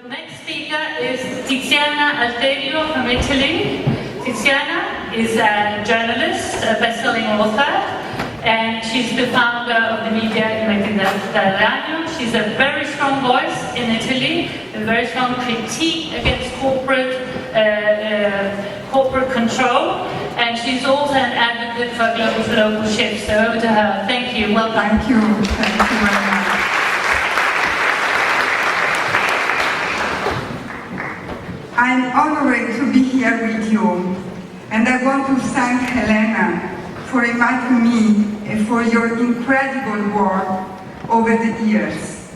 Next speaker is Tiziana Alterio from Italy. Tiziana is a journalist, a best-selling author, and she's the founder of the media Intervento. She's a very strong voice in Italy, a very strong critique against corporate control, and she's also an advocate for global shift. So over to her. Thank you. Welcome. Thank you. Thank you very much. I'm honored to be here with you, and I want to thank Helena for inviting me and for your incredible work over the years.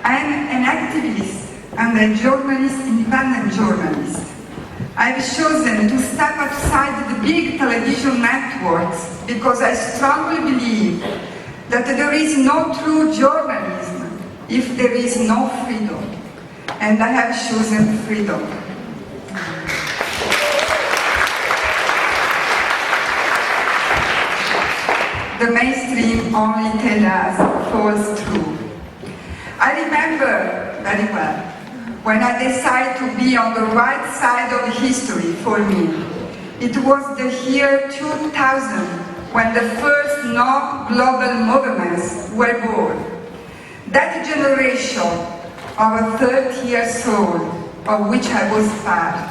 I'm an activist and a journalist, independent journalist. I've chosen to step outside the big television networks because I strongly believe that there is no true journalism if there is no freedom. And I have chosen freedom. The mainstream only tells us false truth. I remember very well when I decided to be on the right side of history for me. It was the year 2000 when the first non-global movements were born. That generation of 30 years old, of which I was part,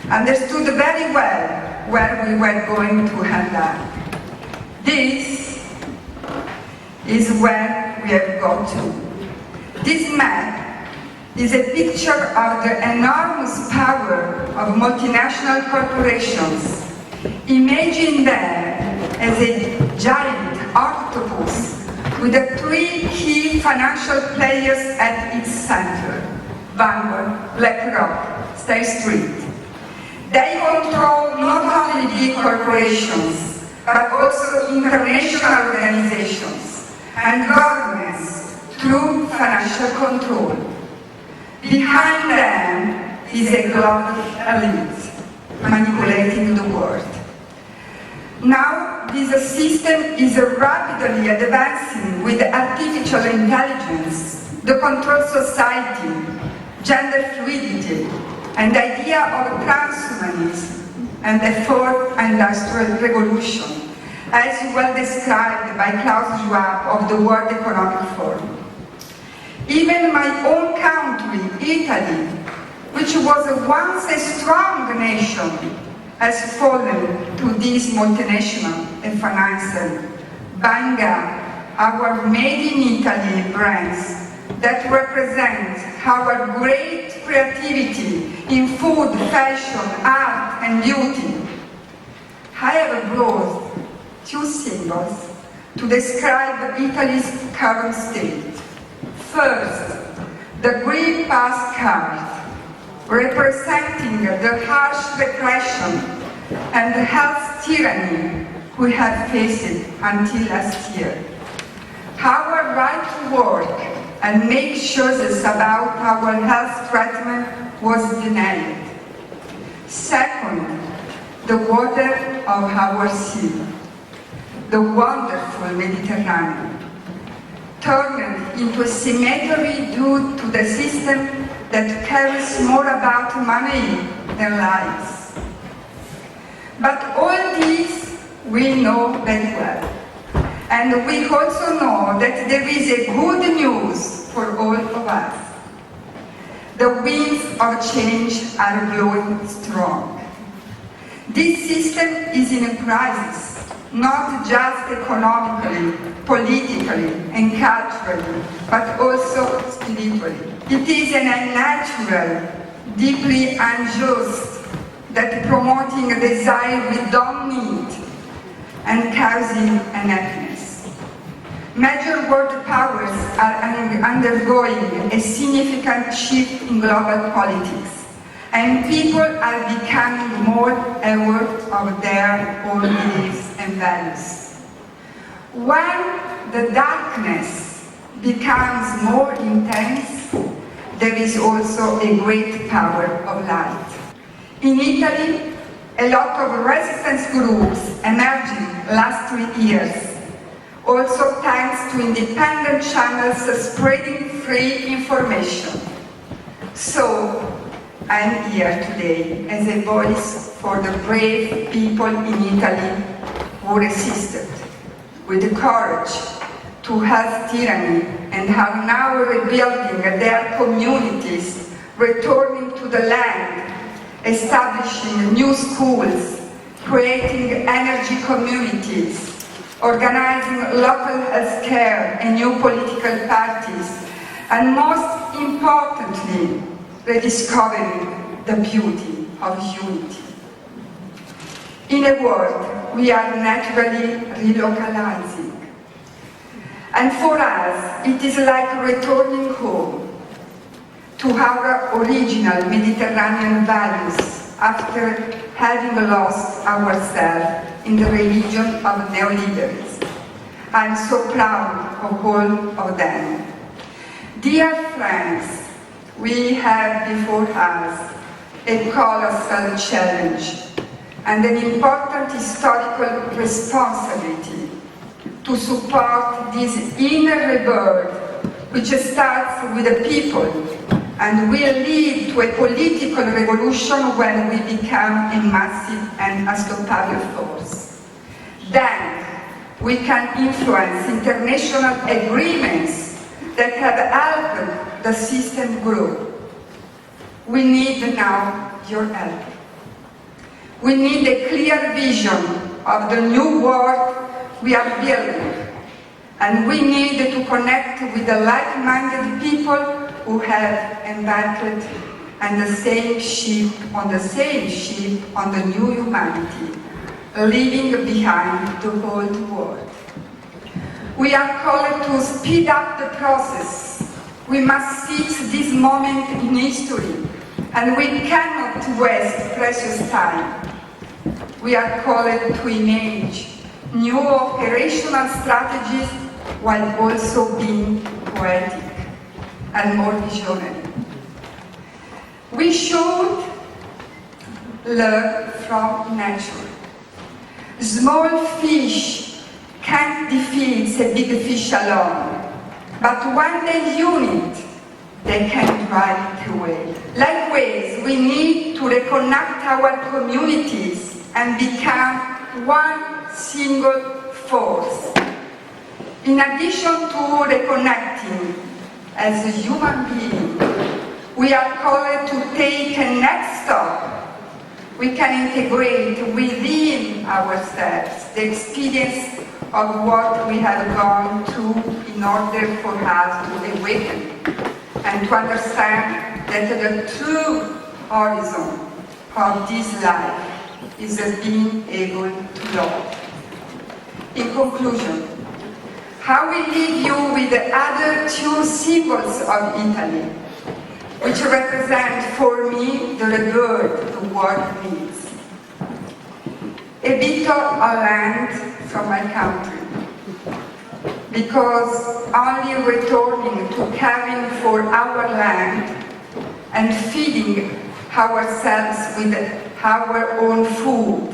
understood very well where we were going to end up. This is where we have got to. This map is a picture of the enormous power of multinational corporations. Imagine them as a giant octopus with the three key financial players at its center: Vanguard, BlackRock, State Street. They control not only big corporations, but also international organizations and governments through financial control. Behind them is a global elite manipulating the world. Now, this system is rapidly advancing with artificial intelligence, the control society, gender fluidity, and the idea of transhumanism and the fourth industrial revolution, as well described by Klaus Schwab of the World Economic Forum. Even my own country, Italy, which was once a strong nation, has fallen to these multinational and financial, buying up our Made in Italy brands that represent our great creativity in food, fashion, art, and beauty. I have brought two symbols to describe Italy's current state. First, the Green Pass card, representing the harsh repression and the health tyranny we have faced until last year. Our right to work and make choices about our health treatment was denied. Second, the water of our sea, the wonderful Mediterranean, turned into a cemetery due to the system that cares more about money than lives. But all this we know very well. And we also know that there is a good news for all of us. The winds of change are blowing strong. This system is in a crisis, not just economically, politically, and culturally, but also spiritually. It is an unnatural, deeply unjust, that promoting a desire we don't need and causing unhappiness. Major world powers are undergoing a significant shift in global politics, and people are becoming more aware of their own beliefs and values. When the darkness becomes more intense, there is also a great power of light. In Italy, a lot of resistance groups emerging last 3 years, also thanks to independent channels spreading free information. So, I'm here today as a voice for the brave people in Italy who resisted with the courage to help tyranny and are now rebuilding their communities, returning to the land, establishing new schools, creating energy communities, organizing local health care and new political parties, and most importantly, rediscovering the beauty of unity. In a word, we are naturally relocalizing. And for us, it is like returning home to our original Mediterranean values after having lost ourselves in the religion of neoliberalism. I'm so proud of all of them. Dear friends, we have before us a colossal challenge and an important historical responsibility to support this inner rebirth which starts with the people and will lead to a political revolution when we become a massive and unstoppable force. Then we can influence international agreements that have helped the system grow. We need now your help. We need a clear vision of the new world we are building, and we need to connect with the like-minded people who have embarked on the same ship on the new humanity, leaving behind the old world. We are called to speed up the process. We must seize this moment in history, and we cannot waste precious time. We are called to imagine new operational strategies while also being poetic and more visionary. We should learn from nature. Small fish can't defeat a big fish alone, but when they unite, they can drive it away. Likewise, we need to reconnect our communities and become one single force. In addition to reconnecting as a human being, we are called to take a next step. We can integrate within ourselves the experience of what we have gone through in order for us to awaken and to understand that the true horizon of this life is being able to love. In conclusion, I will leave you with the other two symbols of Italy, which represent for me the rebirth the world needs. A bit of land from my country, because only returning to caring for our land and feeding ourselves with our own food,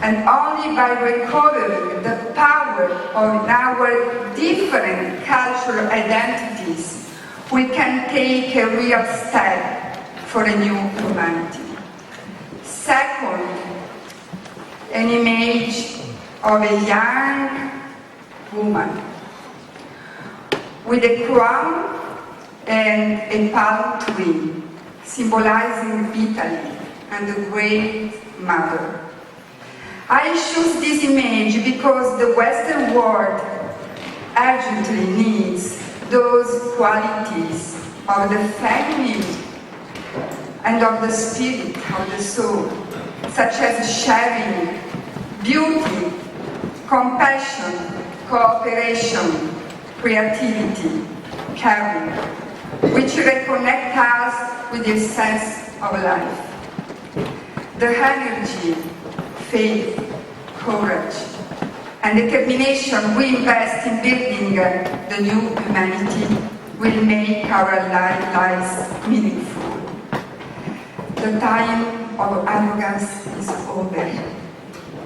and only by recovering the power of our different cultural identities, we can take a real step for a new humanity. Second, an image of a young woman with a crown and a palm tree, symbolizing Italy and the Great Mother. I choose this image because the Western world urgently needs those qualities of the feminine and of the spirit of the soul, such as sharing, beauty, compassion, cooperation, creativity, caring, which reconnect us with the sense of life. The energy, faith, courage, and determination we invest in building the new humanity will make our lives meaningful. The time of arrogance is over.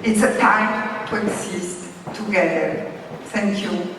It's a time to exist together. Thank you.